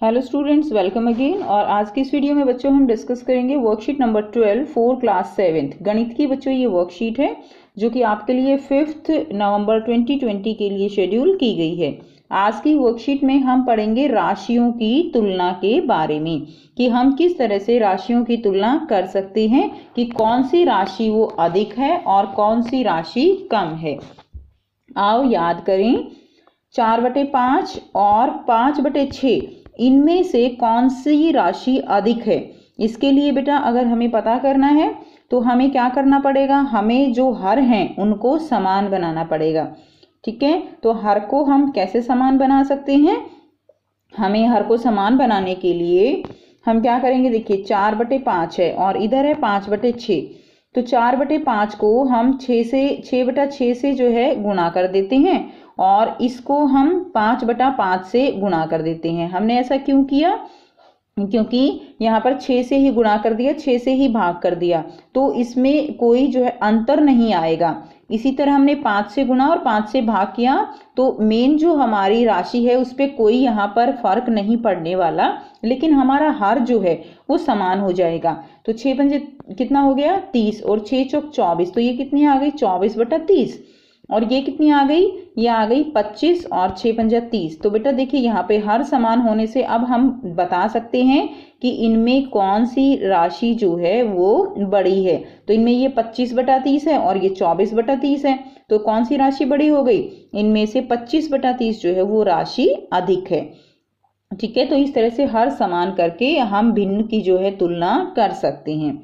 Hello students, welcome again. और आज की इस वीडियो में बच्चों हम डिस्कस करेंगे वर्कशीट नंबर 12 फॉर क्लास 7 गणित की। बच्चों ये वर्कशीट है जो कि आपके लिए 5 नवंबर 2020 के लिए शेड्यूल की गई है। आज की वर्कशीट में हम पढ़ेंगे राशियों की तुलना के बारे में कि हम किस तरह से राशियों की तुलना कर सकते हैं कि कौन सी राशि वो अधिक है और कौन सी राशि कम है। आओ याद करें, 4/5 और 5/6 इनमें से कौन सी राशि अधिक है। इसके लिए बेटा अगर हमें पता करना है तो हमें क्या करना पड़ेगा, हमें जो हर हैं उनको समान बनाना पड़ेगा। ठीक है, तो हर को हम कैसे समान बना सकते हैं। हमें हर को समान बनाने के लिए हम क्या करेंगे, देखिए 4/5 है और इधर है 5/6। तो 4/5 को हम 6/6 से जो है गुणा कर देते हैं और इसको हम 5/5 से गुणा कर देते हैं। हमने ऐसा क्यों किया, क्योंकि यहाँ पर 6 से ही गुणा कर दिया, 6 से ही भाग कर दिया, तो इसमें कोई जो है अंतर नहीं आएगा। इसी तरह हमने 5 से गुणा और 5 से भाग किया तो मेन जो हमारी राशि है उस पर कोई यहाँ पर फर्क नहीं पड़ने वाला, लेकिन हमारा हर जो है वो समान हो जाएगा। तो 6 पंजे कितना हो गया 30 और 6 चौक 24, तो ये कितनी आ गई 24/30। और ये कितनी आ गई, ये आ गई 25 और 6 पंजा 30। तो बेटा देखिए यहाँ पे हर समान होने से अब हम बता सकते हैं कि इनमें कौन सी राशि जो है वो बड़ी है। तो इनमें ये 25/30 है और ये 24/30 है, तो कौन सी राशि बड़ी हो गई, इनमें से 25/30 जो है वो राशि अधिक है। ठीक है, तो इस तरह से हर समान करके हम भिन्न की जो है तुलना कर सकते हैं।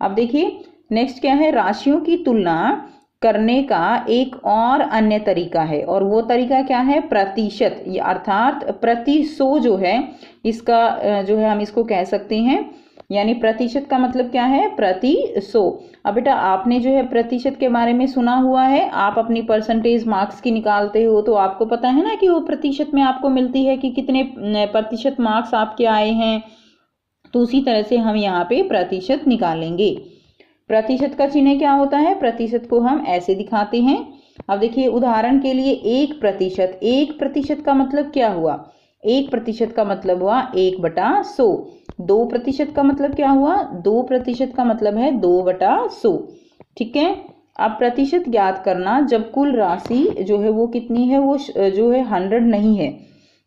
अब देखिए नेक्स्ट क्या है, राशियों की तुलना करने का एक और अन्य तरीका है, और वो तरीका क्या है, प्रतिशत, अर्थात प्रति 100 जो है इसका जो है हम इसको कह सकते हैं, यानी प्रतिशत का मतलब क्या है, प्रति 100। अब बेटा आपने जो है प्रतिशत के बारे में सुना हुआ है, आप अपनी परसेंटेज मार्क्स की निकालते हो तो आपको पता है ना कि वो प्रतिशत में आपको मिलती है कि कितने प्रतिशत मार्क्स आपके आए हैं। तो उसी तरह से हम यहाँ पे प्रतिशत निकालेंगे। प्रतिशत का चिन्ह क्या होता है, प्रतिशत को हम ऐसे दिखाते हैं। अब देखिए उदाहरण के लिए 1%, 1% का मतलब क्या हुआ, 1% का मतलब हुआ 1/100। 2% का मतलब क्या हुआ, 2% का मतलब है 2/100। ठीक है, अब प्रतिशत ज्ञात करना जब कुल राशि जो है वो कितनी है, वो जो है 100 नहीं है,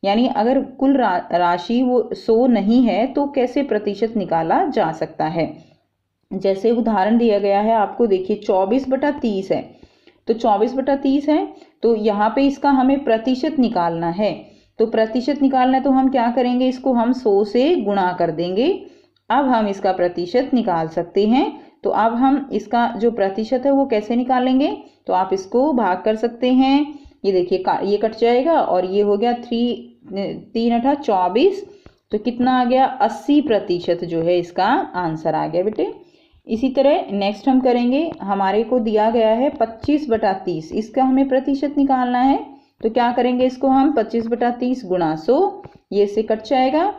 यानी अगर कुल राशि वो 100 नहीं है तो कैसे प्रतिशत निकाला जा सकता है। जैसे उदाहरण दिया गया है आपको, देखिए 24/30 है, तो 24/30 है, तो यहाँ पे इसका हमें प्रतिशत निकालना है। तो प्रतिशत निकालना है तो हम क्या करेंगे, इसको हम 100 से गुणा कर देंगे। अब हम इसका प्रतिशत निकाल सकते हैं। तो अब हम इसका जो प्रतिशत है वो कैसे निकालेंगे, तो आप इसको भाग कर सकते हैं। ये देखिए ये कट जाएगा और ये हो गया 3×8 = 24, तो कितना आ गया 80% जो है इसका आंसर आ गया बेटे। इसी तरह नेक्स्ट हम करेंगे, हमारे को दिया गया है 25/30, इसका हमें प्रतिशत निकालना है। तो क्या करेंगे, इसको हम 25/30 × 100, ये से कट जाएगा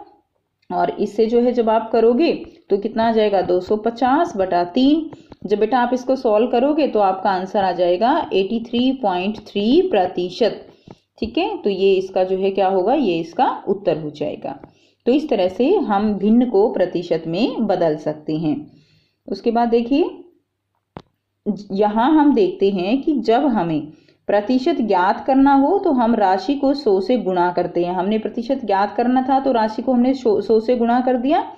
और इससे जो है जब आप करोगे तो कितना आ जाएगा 250/3। जब बेटा आप इसको सॉल्व करोगे तो आपका आंसर आ जाएगा 83.3%। ठीक है, तो ये इसका जो है क्या होगा, ये इसका उत्तर हो जाएगा। तो इस तरह से हम भिन्न को प्रतिशत में बदल सकते हैं। उसके बाद देखिए यहाँ हम देखते हैं कि जब हमें प्रतिशत ज्ञात करना हो तो हम राशि को 100 से गुणा करते हैं। हमने प्रतिशत ज्ञात करना था तो राशि को हमने 100 से गुणा कर दिया,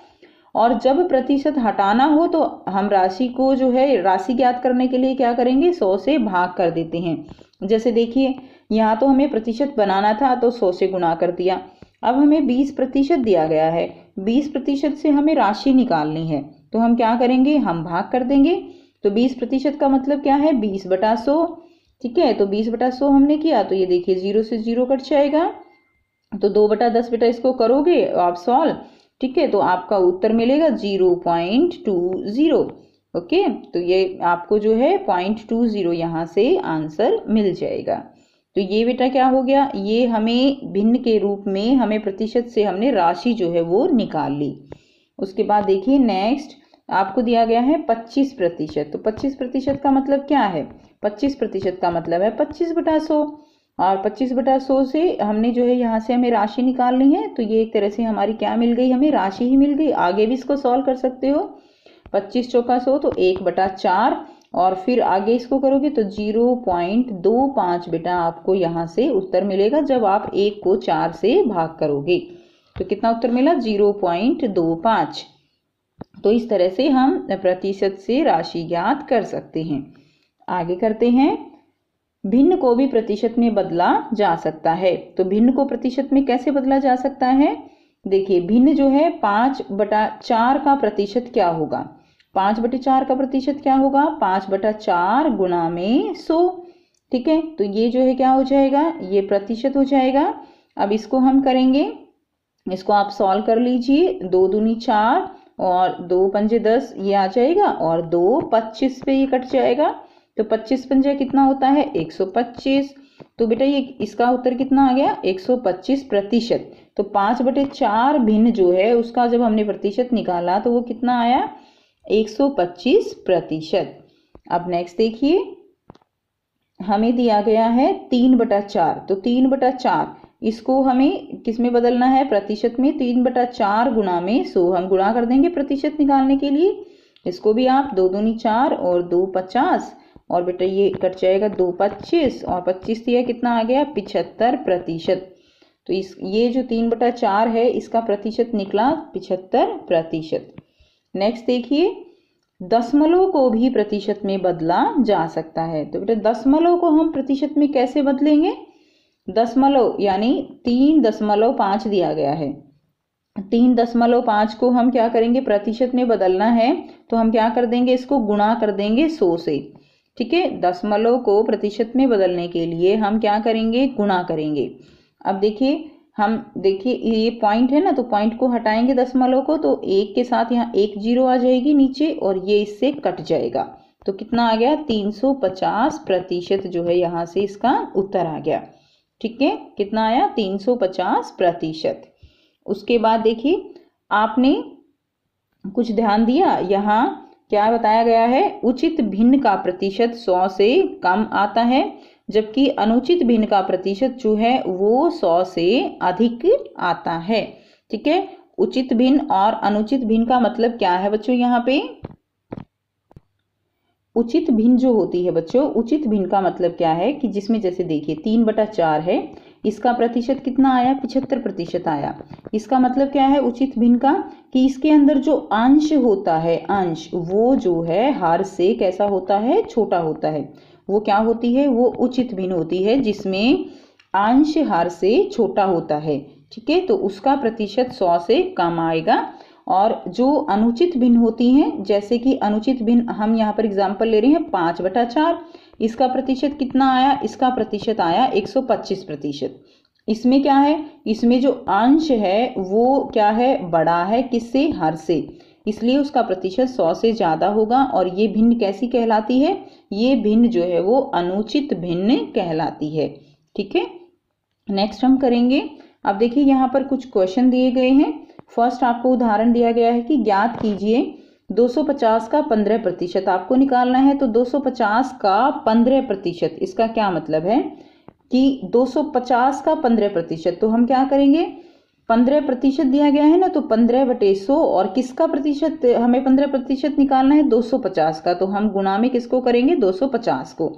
और जब प्रतिशत हटाना हो तो हम राशि को जो है राशि ज्ञात करने के लिए क्या करेंगे, 100 से भाग कर देते हैं। जैसे देखिए यहाँ तो हमें प्रतिशत बनाना था तो 100 से गुणा कर दिया। अब हमें 20% दिया गया है, 20% से हमें राशि निकालनी है, तो हम क्या करेंगे, हम भाग कर देंगे। तो 20% का मतलब क्या है, 20/100। ठीक है, तो 20/100 हमने किया तो ये देखिए 0 से 0 कट जाएगा, तो 2/10 बेटा इसको करोगे आप सॉल्व। ठीक है, तो आपका उत्तर मिलेगा 0.20। ओके, तो ये आपको जो है 0.20 यहाँ से आंसर मिल जाएगा। तो ये बेटा क्या हो गया, ये हमें भिन्न के रूप में हमें प्रतिशत से हमने राशि जो है वो निकाल ली। उसके बाद देखिए नेक्स्ट आपको दिया गया है 25%। तो 25% का मतलब क्या है, 25% का मतलब है 25/100। और 25/100 से हमने जो है यहाँ से हमें राशि निकालनी है, तो ये एक तरह से हमारी क्या मिल गई, हमें राशि ही मिल गई। आगे भी इसको सॉल्व कर सकते हो। 25 चौका 100 तो 1/4 और फिर आगे इसको करोगे तो 0.25 बेटा आपको यहाँ से उत्तर मिलेगा जब आप 1 को 4 से भाग करोगे। तो कितना उत्तर मिला, 0.25। तो इस तरह से हम प्रतिशत से राशि ज्ञात कर सकते हैं। आगे करते हैं, भिन्न को भी प्रतिशत में बदला जा सकता है। तो भिन्न को प्रतिशत में कैसे बदला जा सकता है, देखिए भिन्न जो है 5/4 का प्रतिशत क्या होगा, 5/4 का प्रतिशत क्या होगा, 5/4 गुणा में 100। ठीक है, तो ये जो है क्या हो जाएगा, ये प्रतिशत हो जाएगा। अब इसको हम करेंगे, इसको आप सॉल्व कर लीजिए। 2 दूनी 4 और 2 पंजे 10 ये आ जाएगा और 2 25 पे ये कट जाएगा। तो 25 पंजे कितना होता है, 125। तो बेटा ये इसका उत्तर कितना आ गया, 125 प्रतिशत। तो 5/4 भिन्न जो है उसका जब हमने प्रतिशत निकाला तो वो कितना आया, 125 प्रतिशत। अब नेक्स्ट देखिए, हमें दिया गया है 3/4। तो 3/4 इसको हमें किस में बदलना है, प्रतिशत में। 3/4 गुणा में 100 हम गुणा कर देंगे प्रतिशत निकालने के लिए। इसको भी आप 2 दूनी 4 और 2 50 और बेटा ये कट जाएगा 2 25 और 25 दिया कितना आ गया, 75 प्रतिशत। तो ये जो 3/4 है इसका प्रतिशत निकला 75 प्रतिशत। नेक्स्ट देखिए, दशमलव को भी प्रतिशत में बदला जा सकता है। तो बेटा दशमलव को हम प्रतिशत में कैसे बदलेंगे, दशमलव यानी 3.5 दिया गया है, 3.5 को हम क्या करेंगे, प्रतिशत में बदलना है तो हम क्या कर देंगे, इसको गुणा कर देंगे 100 से। ठीक है, दशमलव को प्रतिशत में बदलने के लिए हम क्या करेंगे, गुणा करेंगे। अब देखिए ये पॉइंट है ना, तो पॉइंट को हटाएंगे दशमलव को, तो 1 के साथ यहाँ 1 0 आ जाएगी नीचे और ये इससे कट जाएगा। तो कितना आ गया, 350 प्रतिशत जो है यहाँ से इसका उत्तर आ गया। ठीक है, कितना आया, 350 प्रतिशत। उसके बाद देखिए आपने कुछ ध्यान दिया, यहाँ क्या बताया गया है, उचित भिन्न का प्रतिशत 100 से कम आता है जबकि अनुचित भिन्न का प्रतिशत जो है वो 100 से अधिक आता है। ठीक है, उचित भिन्न और अनुचित भिन्न का मतलब क्या है बच्चों, यहाँ पे उचित भिन्न जो होती है बच्चों, उचित भिन्न का मतलब क्या है कि जिसमें जैसे देखिए 3/4 है, इसका प्रतिशत कितना आया, 75 प्रतिशत आया। इसका मतलब क्या है उचित भिन्न का, कि इसके अंदर जो अंश होता है, अंश वो जो है हर से कैसा होता है, छोटा होता है। वो क्या होती है, वो उचित भिन्न होती है जिसमें अंश हर से छोटा होता है। ठीक है, तो उसका प्रतिशत 100 से कम आएगा। और जो अनुचित भिन्न होती हैं, जैसे कि अनुचित भिन्न हम यहाँ पर एग्जाम्पल ले रहे हैं 5/4, इसका प्रतिशत कितना आया, इसका प्रतिशत आया 125 प्रतिशत। इसमें क्या है, इसमें जो अंश है वो क्या है, बड़ा है किससे, हर से, इसलिए उसका प्रतिशत 100 से ज़्यादा होगा। और ये भिन्न कैसी कहलाती है, ये भिन्न जो है वो अनुचित भिन्न कहलाती है। ठीक है, नेक्स्ट हम करेंगे। अब देखिए यहाँ पर कुछ क्वेश्चन दिए गए हैं। फर्स्ट आपको उदाहरण दिया गया है कि ज्ञात कीजिए 250 का 15% आपको निकालना है। तो 250 का 15%, इसका क्या मतलब है कि 250 का 15%, तो हम क्या करेंगे, 15% दिया गया है ना, तो 15/100 और किसका प्रतिशत, हमें 15% निकालना है 250 का, तो हम गुणा में किसको करेंगे, 250 को।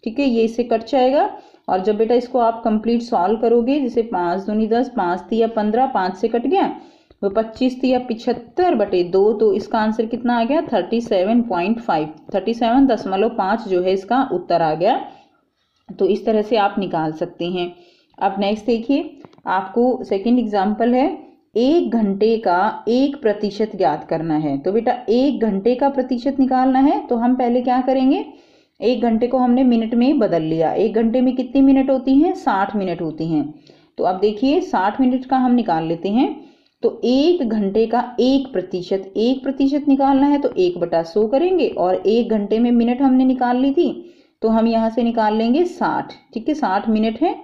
ठीक है, ये इससे कट जाएगा। और जब बेटा इसको आप कंप्लीट सॉल्व करोगे, जैसे 5 दूनी 10, 5 तिया 15, 5 से कट गया, तो 25 तिया 75/2, तो इसका आंसर कितना आ गया, 37.5, 37.5 जो है इसका उत्तर आ गया। तो इस तरह से आप निकाल सकते हैं। अब नेक्स्ट देखिए, आपको सेकंड एग्जाम्पल है, 1 घंटे का 1% ज्ञात करना है। तो बेटा 1 घंटे का प्रतिशत निकालना है, तो हम पहले क्या करेंगे, 1 घंटे को हमने मिनट में बदल लिया। 1 घंटे में कितनी मिनट होती हैं, 60 मिनट होती हैं। तो अब देखिए 60 मिनट का हम निकाल लेते हैं। तो 1 घंटे का 1% निकालना है, तो 1/100 करेंगे और 1 घंटे में मिनट हमने निकाल ली थी, तो हम यहाँ से निकाल लेंगे 60। ठीक है, 60 मिनट है।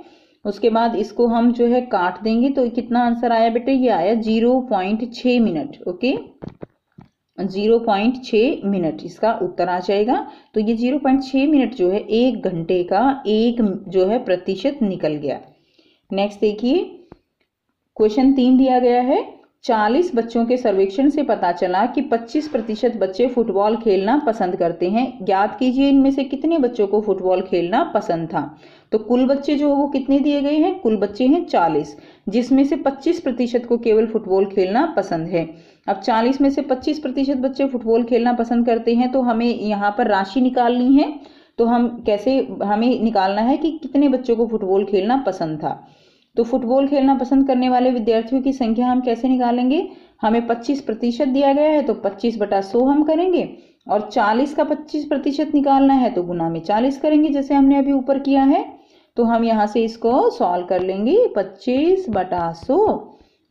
उसके बाद इसको हम जो है काट देंगे, तो कितना आंसर आया बेटे, ये आया 0.6 मिनट। ओके, 0.6 मिनट इसका उत्तर आ जाएगा। तो ये 0.6 मिनट जो है 1 घंटे का 1 जो है प्रतिशत निकल गया। नेक्स्ट देखिए, क्वेश्चन 3 दिया गया है, 40 बच्चों के सर्वेक्षण से पता चला कि 25% बच्चे फुटबॉल खेलना पसंद करते हैं। ज्ञात कीजिए इनमें से कितने बच्चों को फुटबॉल खेलना पसंद था। तो कुल बच्चे जो है वो कितने दिए गए हैं, कुल बच्चे हैं 40, जिसमें से 25% को केवल फुटबॉल खेलना पसंद है। अब 40 में से 25% बच्चे फुटबॉल खेलना पसंद करते हैं, तो हमें यहाँ पर राशि निकालनी है। तो हम कैसे, हमें निकालना है कि कितने बच्चों को फुटबॉल खेलना पसंद था। तो फुटबॉल खेलना पसंद करने वाले विद्यार्थियों की संख्या हम कैसे निकालेंगे, हमें 25% दिया गया है तो 25/100 हम करेंगे, और 40 का 25% निकालना है तो गुना में 40 करेंगे, जैसे हमने अभी ऊपर किया है। तो हम यहाँ से इसको सॉल्व कर लेंगे, 25/100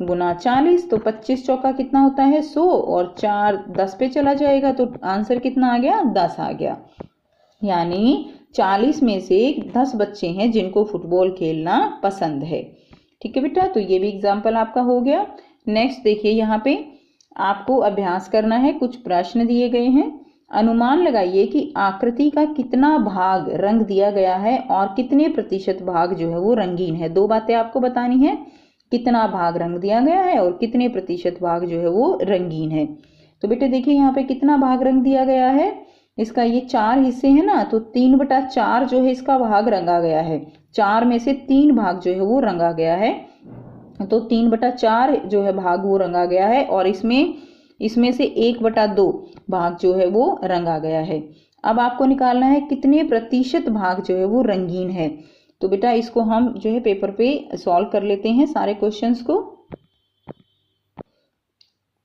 गुना 40, तो 25 चौका कितना होता है 100, और 4 10 पे चला जाएगा, तो आंसर कितना आ गया, 10 आ गया। यानी 40 में से 10 बच्चे हैं जिनको फुटबॉल खेलना पसंद है। ठीक है बेटा, तो ये भी एग्जाम्पल आपका हो गया। नेक्स्ट देखिए, यहाँ पे आपको अभ्यास करना है, कुछ प्रश्न दिए गए हैं। अनुमान लगाइए कि आकृति का कितना भाग रंग दिया गया है और कितने प्रतिशत भाग जो है वो रंगीन है। दो बातें आपको बतानी है, कितना भाग रंग दिया गया है और कितने प्रतिशत भाग जो है वो रंगीन है। तो बेटे देखिए, यहाँ पे कितना भाग रंग दिया गया है, इसका ये 4 हिस्से हैं ना, तो 3/4 जो है इसका भाग रंगा गया है। 4 में से 3 भाग जो है वो रंगा गया है, तो 3/4 जो है भाग वो रंगा गया है, और इसमें से 1/2 भाग जो है वो रंगा गया है। अब आपको निकालना है कितने प्रतिशत भाग जो है वो रंगीन है। तो बेटा इसको हम जो है पेपर पे सॉल्व कर लेते हैं सारे क्वेश्चंस को।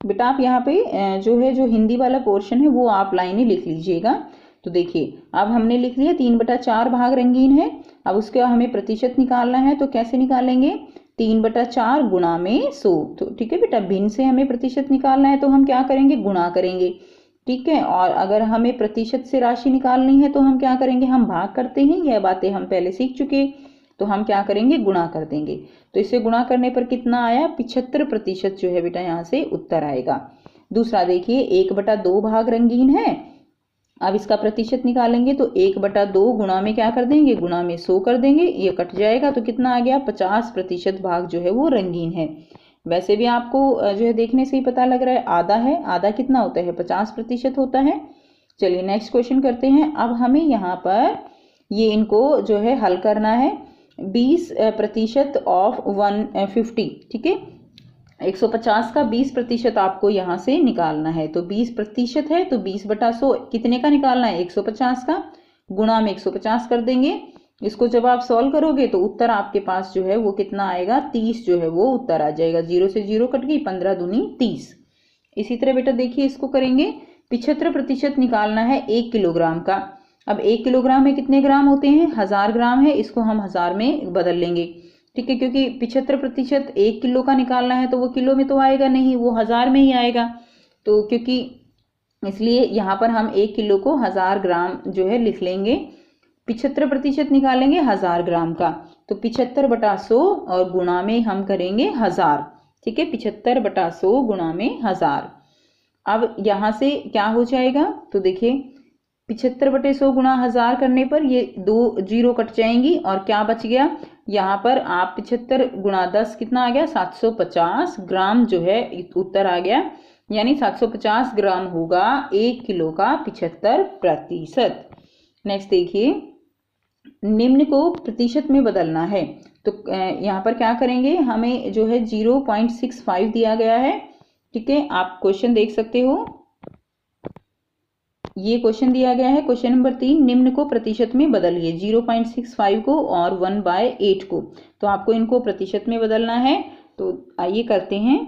बेटा आप यहाँ पे जो हिंदी वाला पोर्शन है वो आप लाइनें लिख लीजिएगा। तो देखिए, अब हमने लिख लिया 3/4 भाग रंगीन है। अब उसके हमें प्रतिशत निकालना है, तो कैसे निकालेंगे, 3/4 गुणा में 100। तो ठीक है बेटा, भिन्न से हमें प्रतिशत निकालना है तो हम क्या करेंगे, गुणा करेंगे। ठीक है, और अगर हमें प्रतिशत से राशि निकालनी है तो हम क्या करेंगे, हम भाग करते हैं, यह बातें हम पहले सीख चुके, तो हम क्या करेंगे, गुणा कर देंगे। तो इसे गुणा करने पर कितना आया, 75% जो है बेटा यहाँ से उत्तर आएगा। दूसरा देखिए, 1/2 भाग रंगीन है। अब इसका प्रतिशत निकालेंगे, तो 1/2 गुणा में क्या कर देंगे, गुणा में 100 कर देंगे, ये कट जाएगा, तो कितना आ गया, 50% भाग जो है वो रंगीन है। वैसे भी आपको जो है देखने से ही पता लग रहा है, आधा है, आधा कितना होता है, 50% होता है। चलिए नेक्स्ट क्वेश्चन करते हैं। अब हमें यहाँ पर ये इनको जो है हल करना है। 20% ऑफ 150, ठीक है, 150 का 20% आपको यहाँ से निकालना है। तो 20% है तो 20/100 कितने का निकालना है, 150 का, गुणा में 150 कर देंगे। इसको जब आप सॉल्व करोगे तो उत्तर आपके पास जो है वो कितना आएगा, 30 जो है वो उत्तर आ जाएगा। 0 से 0 कट गई, 15 दूनी 30। इसी तरह बेटा देखिए, इसको करेंगे, 75% निकालना है 1 किलोग्राम का। अब 1 किलोग्राम में कितने ग्राम होते हैं, 1000 ग्राम है, इसको हम 1000 में बदल लेंगे। ठीक है, क्योंकि 75% 1 किलो का निकालना है तो वो किलो में तो आएगा नहीं, वो 1000 में ही आएगा। तो क्योंकि इसलिए यहाँ पर हम 1 किलो को 1000 ग्राम जो है लिख लेंगे। 75% निकालेंगे 1000 ग्राम का, तो 75/100 और गुणा में हम करेंगे 1000। ठीक है, 75/100 गुणा में 1000। अब यहाँ से क्या हो जाएगा, तो देखिए 75/100 गुणा 1000 करने पर ये 2 0 कट जाएंगी, और क्या बच गया, यहाँ पर आप 75 गुणा 10 कितना आ गया, 750 ग्राम जो है उत्तर आ गया। यानी 750 ग्राम होगा 1 किलो का 75%। नेक्स्ट देखिए, निम्न को प्रतिशत में बदलना है। तो यहाँ पर क्या करेंगे, हमें जो है 0.65 दिया गया है। ठीक है, आप क्वेश्चन देख सकते हो, ये क्वेश्चन दिया गया है, क्वेश्चन नंबर 3, निम्न को प्रतिशत में बदलिए, 0.65 को और 1/8 को। तो आपको इनको प्रतिशत में बदलना है, तो आइए करते हैं।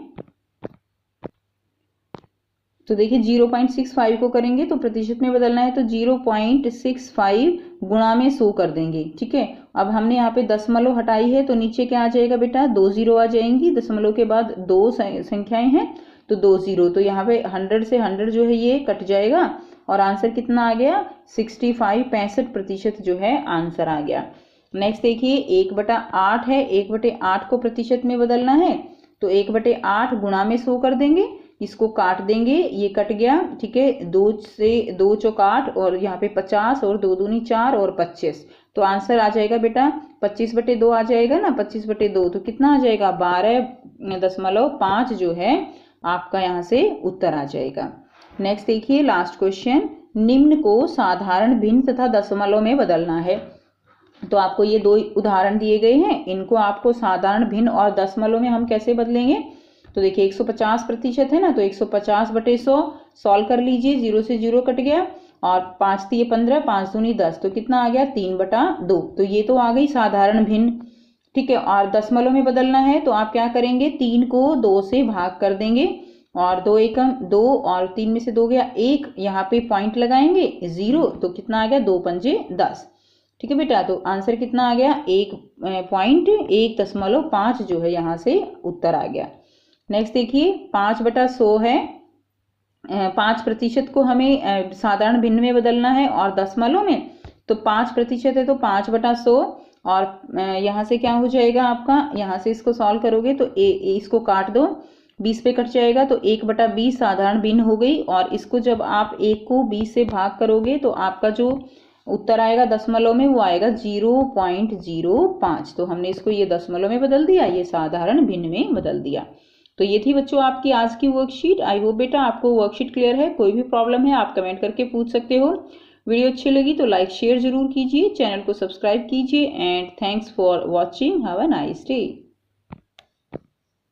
तो देखिए 0.65 को करेंगे तो प्रतिशत में बदलना है, तो 0.65 गुणा में 100 कर देंगे। ठीक है, अब हमने यहाँ पे दशमलव हटाई है, तो नीचे क्या आ जाएगा बेटा, 2 0 आ जाएंगी। दशमलव के बाद 2 संख्याएं हैं तो 2 0, तो यहाँ पे 100 से 100 जो है ये कट जाएगा, और आंसर कितना आ गया, 65% जो है आंसर आ गया। नेक्स्ट देखिए, 1/8 है, 1/8 को प्रतिशत में बदलना है, तो 1/8 गुणा में 100 कर देंगे, इसको काट देंगे, ये कट गया, ठीक है, 2 से 2 चौक 8 और यहाँ पे 50 और 2 दूनी 4 और 25, तो आंसर आ जाएगा बेटा 25/2 आ जाएगा ना, 25/2 तो कितना आ जाएगा 12.5 जो है आपका यहाँ से उत्तर आ जाएगा। नेक्स्ट देखिए लास्ट क्वेश्चन, निम्न को साधारण भिन्न तथा दशमलव में बदलना है। तो आपको ये 2 उदाहरण दिए गए हैं, इनको आपको साधारण भिन्न और दशमलव में हम कैसे बदलेंगे। तो देखिए 150% है ना, तो 150/100 सॉल्व कर लीजिए, 0 से 0 कट गया और 5 × 15 5 दूनी 10, तो कितना आ गया 3/2, तो ये तो आ गई साधारण भिन्न, ठीक है। और दशमलव में बदलना है तो आप क्या करेंगे, 3 को 2 से भाग कर देंगे और 2 एकम 2 और 3 में से 2 गया 1, यहाँ पे पॉइंट लगाएंगे 0, तो कितना आ गया 2 पंजे 10, ठीक है बेटा। तो आंसर कितना आ गया 1.1.5 जो है यहाँ से उत्तर आ गया। नेक्स्ट देखिए 5/100 है, 5% को हमें साधारण भिन्न में बदलना है और दशमलव में, तो 5% है तो 5/100 और यहाँ से क्या हो जाएगा आपका, यहाँ से इसको सॉल्व करोगे तो इसको काट दो, 20 पे कट जाएगा तो 1/20 साधारण भिन्न हो गई, और इसको जब आप 1 को 20 से भाग करोगे तो आपका जो उत्तर आएगा दशमलव में वो आएगा 0.05, तो हमने इसको ये दशमलव में बदल दिया, ये साधारण भिन्न में बदल दिया। तो ये थी बच्चों आपकी आज की वर्कशीट। आई होप बेटा आपको वर्कशीट क्लियर है, कोई भी प्रॉब्लम है आप कमेंट करके पूछ सकते हो। वीडियो अच्छी लगी तो लाइक शेयर जरूर कीजिए, चैनल को सब्सक्राइब कीजिए and thanks for watching, have a nice day.